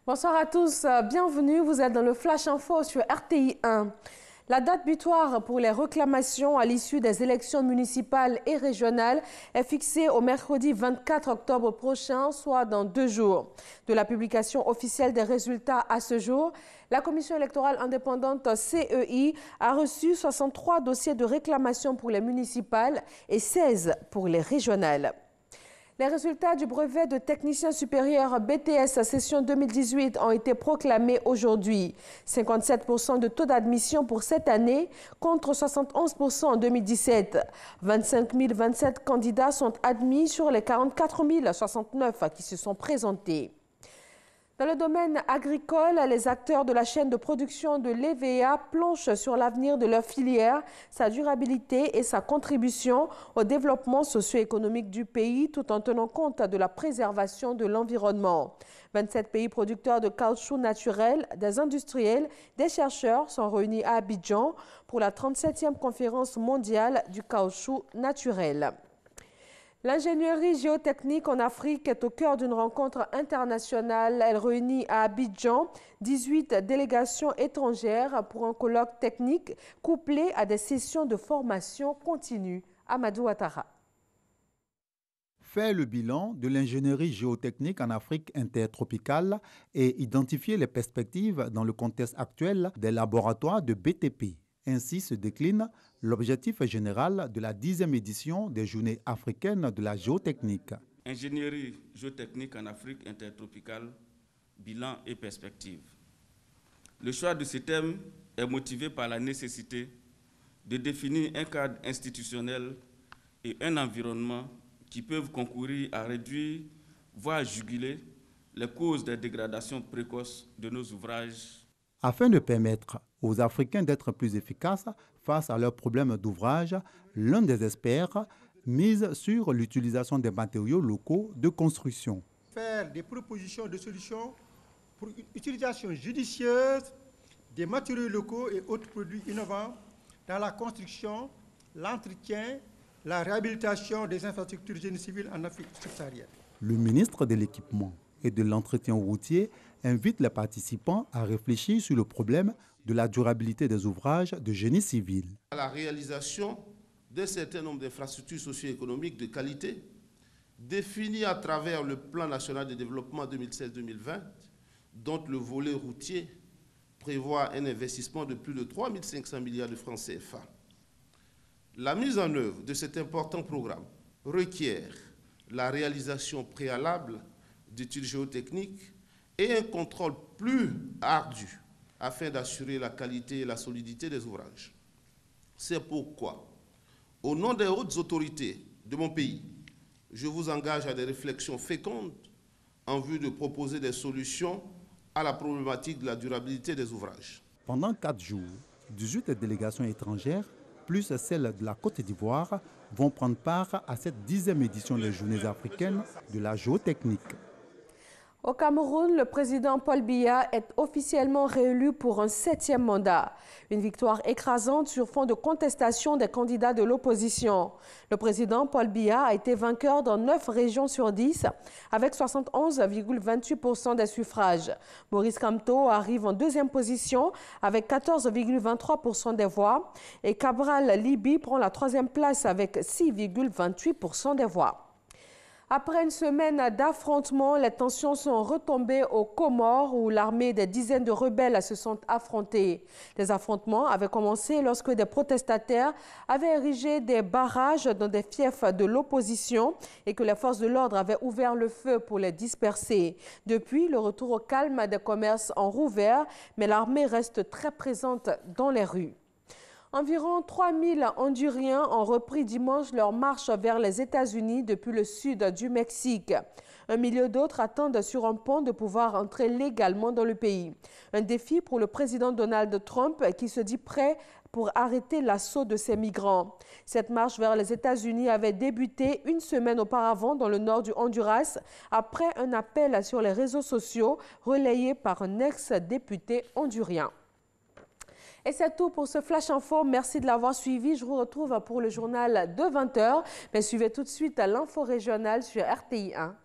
Bonsoir à tous, bienvenue, vous êtes dans le Flash Info sur RTI 1. La date butoir pour les réclamations à l'issue des élections municipales et régionales est fixée au mercredi 24 octobre prochain, soit dans 2 jours. De la publication officielle des résultats à ce jour, la Commission électorale indépendante CEI a reçu 63 dossiers de réclamation pour les municipales et 16 pour les régionales. Les résultats du brevet de technicien supérieur BTS session 2018 ont été proclamés aujourd'hui. 57% de taux d'admission pour cette année contre 71% en 2017. 25 027 candidats sont admis sur les 44 069 qui se sont présentés. Dans le domaine agricole, les acteurs de la chaîne de production de l'EVA planchent sur l'avenir de leur filière, sa durabilité et sa contribution au développement socio-économique du pays, tout en tenant compte de la préservation de l'environnement. 27 pays producteurs de caoutchouc naturel, des industriels, des chercheurs sont réunis à Abidjan pour la 37e conférence mondiale du caoutchouc naturel. L'ingénierie géotechnique en Afrique est au cœur d'une rencontre internationale. Elle réunit à Abidjan 18 délégations étrangères pour un colloque technique couplé à des sessions de formation continue. Amadou Ouattara. Faire le bilan de l'ingénierie géotechnique en Afrique intertropicale et identifier les perspectives dans le contexte actuel des laboratoires de BTP. Ainsi se décline l'objectif général de la 10e édition des Journées africaines de la géotechnique. Ingénierie géotechnique en Afrique intertropicale, bilan et perspective. Le choix de ce thème est motivé par la nécessité de définir un cadre institutionnel et un environnement qui peuvent concourir à réduire, voire juguler, les causes des dégradations précoces de nos ouvrages. Afin de permettre aux Africains d'être plus efficaces face à leurs problèmes d'ouvrage, l'un des experts mise sur l'utilisation des matériaux locaux de construction. Faire des propositions de solutions pour une utilisation judicieuse des matériaux locaux et autres produits innovants dans la construction, l'entretien, la réhabilitation des infrastructures génie civil en Afrique subsaharienne. Le ministre de l'Équipement et de l'Entretien routier invite les participants à réfléchir sur le problème de la durabilité des ouvrages de génie civil. La réalisation d'un certain nombre d'infrastructures socio-économiques de qualité définies à travers le Plan national de développement 2016-2020, dont le volet routier prévoit un investissement de plus de 3 500 milliards de francs CFA. La mise en œuvre de cet important programme requiert la réalisation préalable d'études géotechniques et un contrôle plus ardu afin d'assurer la qualité et la solidité des ouvrages. C'est pourquoi, au nom des hautes autorités de mon pays, je vous engage à des réflexions fécondes en vue de proposer des solutions à la problématique de la durabilité des ouvrages. Pendant 4 jours, 18 délégations étrangères, plus celles de la Côte d'Ivoire, vont prendre part à cette 10e édition des Journées africaines de la géotechnique. Au Cameroun, le président Paul Biya est officiellement réélu pour un 7e mandat. Une victoire écrasante sur fond de contestation des candidats de l'opposition. Le président Paul Biya a été vainqueur dans 9 régions sur 10 avec 71,28% des suffrages. Maurice Kamto arrive en 2e position avec 14,23% des voix et Cabral Libi prend la 3e place avec 6,28% des voix. Après une semaine d'affrontements, les tensions sont retombées aux Comores où l'armée des dizaines de rebelles se sont affrontés. Les affrontements avaient commencé lorsque des protestataires avaient érigé des barrages dans des fiefs de l'opposition et que les forces de l'ordre avaient ouvert le feu pour les disperser. Depuis, le retour au calme des commerces ont rouvert, mais l'armée reste très présente dans les rues. Environ 3000 Honduriens ont repris dimanche leur marche vers les États-Unis depuis le sud du Mexique. 1 million d'autres attendent sur un pont de pouvoir entrer légalement dans le pays. Un défi pour le président Donald Trump qui se dit prêt pour arrêter l'assaut de ces migrants. Cette marche vers les États-Unis avait débuté une semaine auparavant dans le nord du Honduras après un appel sur les réseaux sociaux relayé par un ex-député hondurien. Et c'est tout pour ce Flash Info. Merci de l'avoir suivi. Je vous retrouve pour le journal de 20 h. Mais suivez tout de suite l'info régionale sur RTI 1.